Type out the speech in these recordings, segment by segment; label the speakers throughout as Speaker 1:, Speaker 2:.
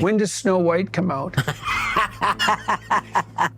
Speaker 1: When does Snow White come out?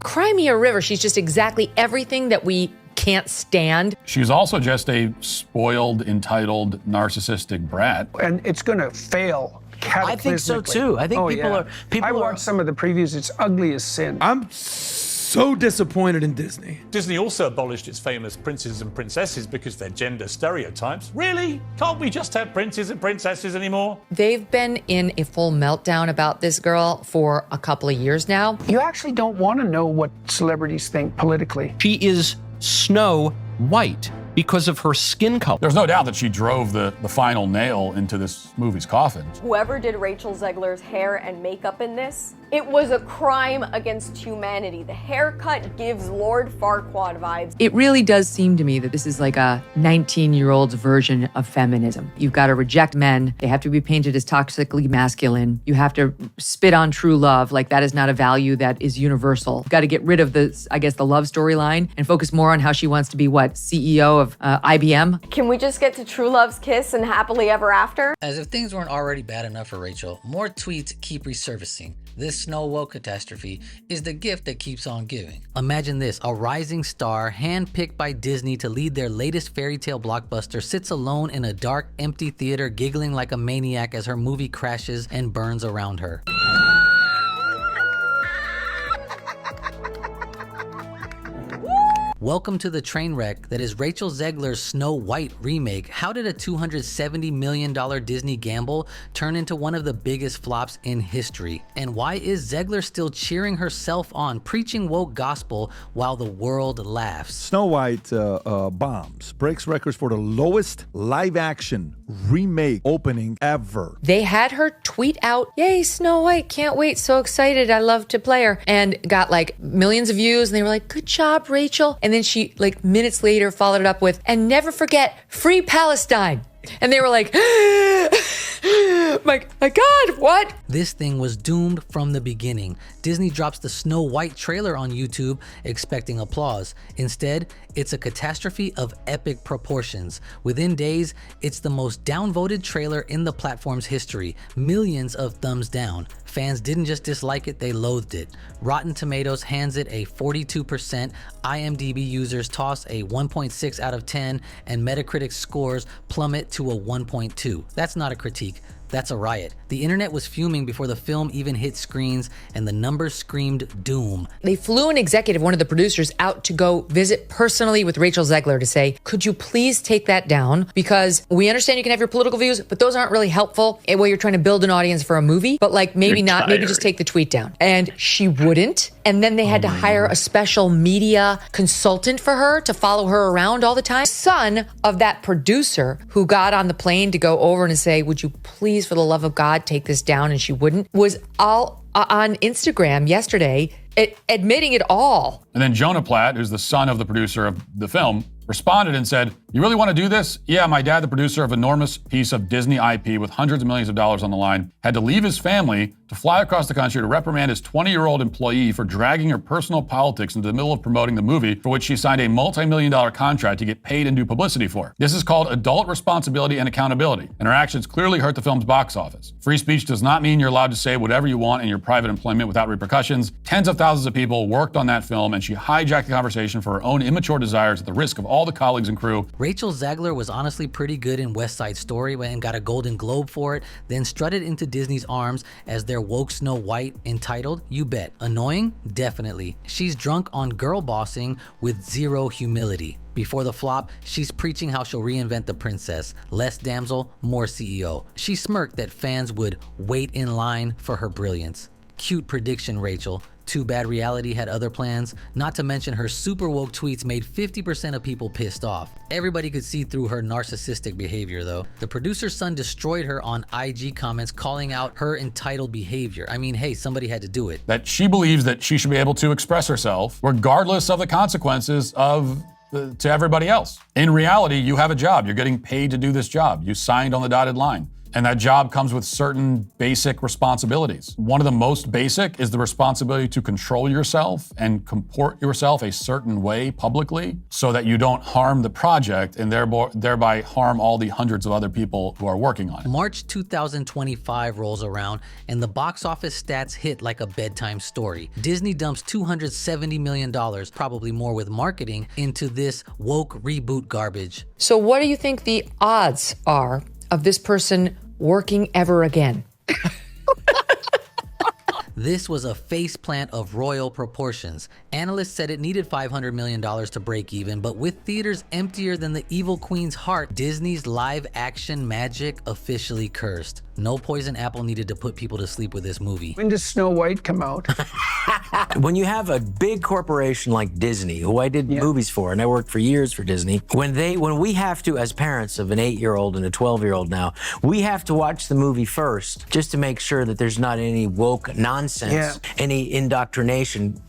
Speaker 2: Cry me a river. She's just exactly everything that we can't stand.
Speaker 3: She's also just a spoiled, entitled, narcissistic brat.
Speaker 1: And it's going to fail cataclysmically.
Speaker 4: I think so too. I think
Speaker 1: I watched some of the previews. It's ugly as sin.
Speaker 5: I'm so disappointed in Disney.
Speaker 6: Disney also abolished its famous princes and princesses because they're gender stereotypes. Really? Can't we just have princes and princesses anymore?
Speaker 2: They've been in a full meltdown about this girl for a couple of years now.
Speaker 1: You actually don't want to know what celebrities think politically.
Speaker 7: She is Snow White because of her skin color.
Speaker 3: There's no doubt that she drove the final nail into this movie's coffin.
Speaker 8: Whoever did Rachel Zegler's hair and makeup in this, it was a crime against humanity. The haircut gives Lord Farquaad vibes.
Speaker 2: It really does seem to me that this is like a 19-year-old's version of feminism. You've got to reject men. They have to be painted as toxically masculine. You have to spit on true love. Like that is not a value that is universal. You've got to get rid of the love storyline and focus more on how she wants to be CEO of IBM.
Speaker 8: Can we just get to true love's kiss and happily ever after?
Speaker 9: As if things weren't already bad enough for Rachel, more tweets keep resurfacing. This Snow Woke catastrophe is the gift that keeps on giving. Imagine this, a rising star handpicked by Disney to lead their latest fairy tale blockbuster sits alone in a dark, empty theater giggling like a maniac as her movie crashes and burns around her. Welcome to the train wreck that is Rachel Zegler's Snow White remake. How did a $270 million Disney gamble turn into one of the biggest flops in history? And why is Zegler still cheering herself on, preaching woke gospel while the world laughs?
Speaker 10: Snow White bombs, breaks records for the lowest live-action remake opening ever.
Speaker 2: They had her tweet out, "Yay, Snow White, can't wait, so excited, I love to play her," and got like millions of views, and they were like, "Good job, Rachel." And then she, like minutes later, followed it up with, "And never forget, free Palestine." And they were like, my God, what?
Speaker 9: This thing was doomed from the beginning. Disney drops the Snow White trailer on YouTube, expecting applause. Instead, it's a catastrophe of epic proportions. Within days, it's the most downvoted trailer in the platform's history. Millions of thumbs down. Fans didn't just dislike it, they loathed it. Rotten Tomatoes hands it a 42%, IMDb users toss a 1.6 out of 10, and Metacritic scores plummet to a 1.2. That's not a critique. That's a riot. The internet was fuming before the film even hit screens, and the numbers screamed doom.
Speaker 2: They flew an executive, one of the producers, out to go visit personally with Rachel Zegler to say, "Could you please take that down? Because we understand you can have your political views, but those aren't really helpful while you're trying to build an audience for a movie. But like maybe just take the tweet down." And she wouldn't. And then they had to hire a special media consultant for her to follow her around all the time. Son of that producer who got on the plane to go over and say, "Would you please, for the love of God, take this down?" And she wouldn't, was all on Instagram yesterday admitting it all.
Speaker 3: And then Jonah Platt, who's the son of the producer of the film, responded and said, "You really want to do this? Yeah, my dad, the producer of an enormous piece of Disney IP with hundreds of millions of dollars on the line, had to leave his family to fly across the country to reprimand his 20-year-old employee for dragging her personal politics into the middle of promoting the movie for which she signed a multi-million-dollar contract to get paid and do publicity for. This is called adult responsibility and accountability, and her actions clearly hurt the film's box office. Free speech does not mean you're allowed to say whatever you want in your private employment without repercussions. Tens of thousands of people worked on that film, and she hijacked the conversation for her own immature desires at the risk of all the colleagues and crew."
Speaker 9: Rachel Zegler was honestly pretty good in West Side Story and got a Golden Globe for it, then strutted into Disney's arms as their woke Snow White entitled? You bet. Annoying? Definitely. She's drunk on girl bossing with zero humility. Before the flop, she's preaching how she'll reinvent the princess. Less damsel, more CEO. She smirked that fans would wait in line for her brilliance. Cute prediction, Rachel. Too bad reality had other plans. Not to mention her super woke tweets made 50% of people pissed off. Everybody could see through her narcissistic behavior though. The producer's son destroyed her on IG comments calling out her entitled behavior. I mean, hey, somebody had to do it.
Speaker 3: That she believes that she should be able to express herself regardless of the consequences to everybody else. In reality, you have a job. You're getting paid to do this job. You signed on the dotted line. And that job comes with certain basic responsibilities. One of the most basic is the responsibility to control yourself and comport yourself a certain way publicly so that you don't harm the project and thereby harm all the hundreds of other people who are working on it.
Speaker 9: March 2025 rolls around and the box office stats hit like a bedtime story. Disney dumps $270 million, probably more with marketing, into this woke reboot garbage.
Speaker 2: So what do you think the odds are of this person working ever again?
Speaker 9: This was a faceplant of royal proportions. Analysts said it needed $500 million to break even, but with theaters emptier than the evil queen's heart, Disney's live action magic officially cursed. No poison apple needed to put people to sleep with this movie.
Speaker 1: When does Snow White come out?
Speaker 4: When you have a big corporation like Disney, who I did movies for, and I worked for years for Disney, when we have to, as parents of an 8-year-old and a 12-year-old now, we have to watch the movie first just to make sure that there's not any woke nonsense, any indoctrination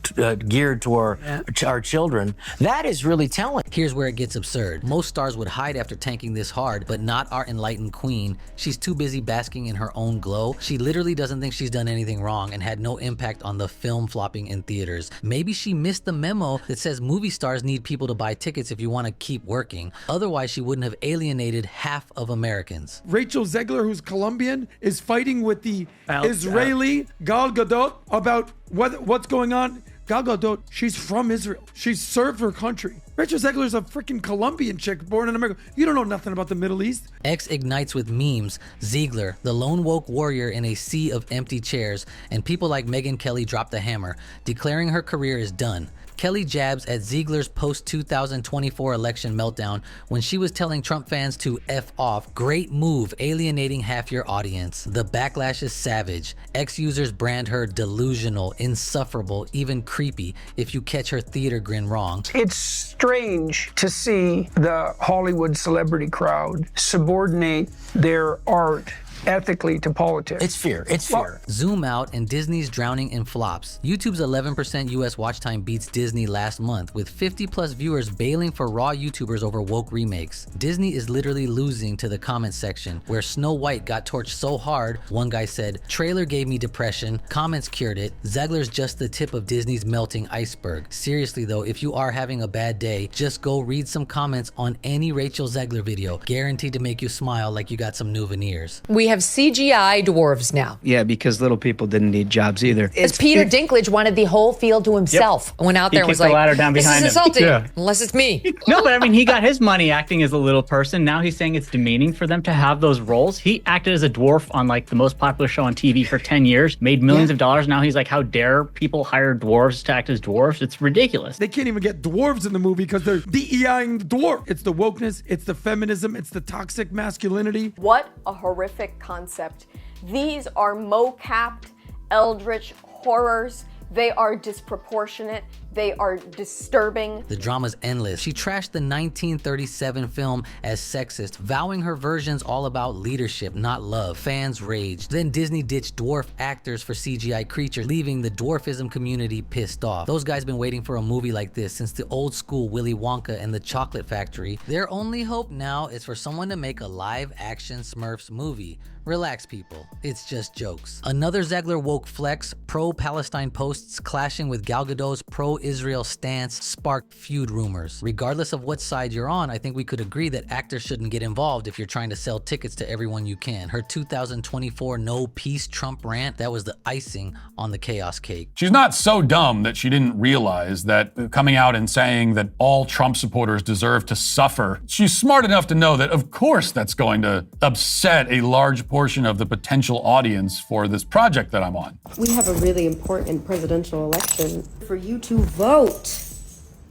Speaker 4: geared to our children. That is really telling.
Speaker 9: Here's where it gets absurd. Most stars would hide after tanking this hard, but not our enlightened queen. She's too busy basking in her own glow. She literally doesn't think she's done anything wrong and had no impact on the film flopping in theaters. Maybe she missed the memo that says movie stars need people to buy tickets if you want to keep working. Otherwise, she wouldn't have alienated half of Americans.
Speaker 5: Rachel Zegler, who's Colombian, is fighting with the Israeli Gal Gadot about what's going on. Gal Gadot, she's from Israel. She's served her country. Rachel Zegler is a freaking Colombian chick born in America. You don't know nothing about the Middle East.
Speaker 9: X ignites with memes. Zegler, the lone woke warrior in a sea of empty chairs, and people like Megyn Kelly drop the hammer, declaring her career is done. Kelly jabs at Ziegler's post-2024 election meltdown when she was telling Trump fans to F off. Great move, alienating half your audience. The backlash is savage. X-users brand her delusional, insufferable, even creepy if you catch her theater grin wrong.
Speaker 1: It's strange to see the Hollywood celebrity crowd subordinate their art ethically to politics.
Speaker 4: It's fear. It's fear.
Speaker 9: Zoom out and Disney's drowning in flops. YouTube's 11% US watch time beats Disney last month, with 50+ viewers bailing for raw YouTubers over woke remakes. Disney is literally losing to the comment section, where Snow White got torched so hard, one guy said, "Trailer gave me depression, comments cured it. Zegler's just the tip of Disney's melting iceberg." Seriously though, if you are having a bad day, just go read some comments on any Rachel Zegler video, guaranteed to make you smile like you got some new veneers.
Speaker 2: We have CGI dwarves now.
Speaker 11: Yeah, because little people didn't need jobs either.
Speaker 2: It's Peter Dinklage wanted the whole field to himself. Went out there and was like, "This is insulting, unless it's me."
Speaker 11: No, but I mean, he got his money acting as a little person. Now he's saying it's demeaning for them to have those roles. He acted as a dwarf on like the most popular show on TV for 10 years, made millions of dollars. Now he's like, how dare people hire dwarves to act as dwarfs? It's ridiculous.
Speaker 5: They can't even get dwarves in the movie because they're DEIing the dwarf. It's the wokeness, it's the feminism, it's the toxic masculinity.
Speaker 8: What a horrific concept. These are mo-capped, eldritch horrors. They are disproportionate. They are disturbing.
Speaker 9: The drama's endless. She trashed the 1937 film as sexist, vowing her version's all about leadership, not love. Fans raged. Then Disney ditched dwarf actors for CGI creatures, leaving the dwarfism community pissed off. Those guys been waiting for a movie like this since the old school Willy Wonka and the Chocolate Factory. Their only hope now is for someone to make a live action Smurfs movie. Relax, people. It's just jokes. Another Zegler woke flex, pro-Palestine posts clashing with Gal Gadot's pro-Israel stance sparked feud rumors. Regardless of what side you're on, I think we could agree that actors shouldn't get involved if you're trying to sell tickets to everyone you can. Her 2024 no peace Trump rant, that was the icing on the chaos cake.
Speaker 3: She's not so dumb that she didn't realize that coming out and saying that all Trump supporters deserve to suffer, she's smart enough to know that of course that's going to upset a large portion of the potential audience for this project that I'm on.
Speaker 12: We have a really important presidential election for you to vote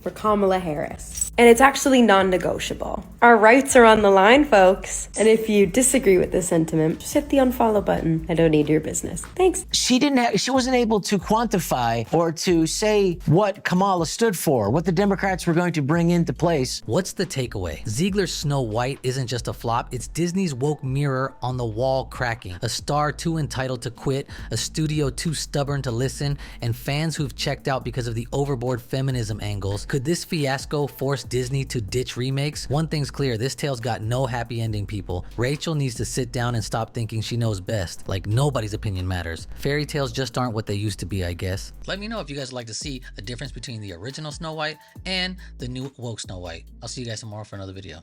Speaker 12: for Kamala Harris. And it's actually non-negotiable. Our rights are on the line, folks. And if you disagree with this sentiment, just hit the unfollow button. I don't need your business. Thanks.
Speaker 4: She wasn't able to quantify or to say what Kamala stood for, what the Democrats were going to bring into place.
Speaker 9: What's the takeaway? Ziegler's Snow White isn't just a flop, it's Disney's woke mirror on the wall cracking. A star too entitled to quit, a studio too stubborn to listen, and fans who've checked out because of the overboard feminism angles. Could this fiasco force force Disney to ditch remakes? One thing's clear, this tale's got no happy ending, people. Rachel needs to sit down and stop thinking she knows best, like nobody's opinion matters. Fairy tales just aren't what they used to be, I guess. Let me know if you guys would like to see a difference between the original Snow White and the new woke Snow White. I'll see you guys tomorrow for another video.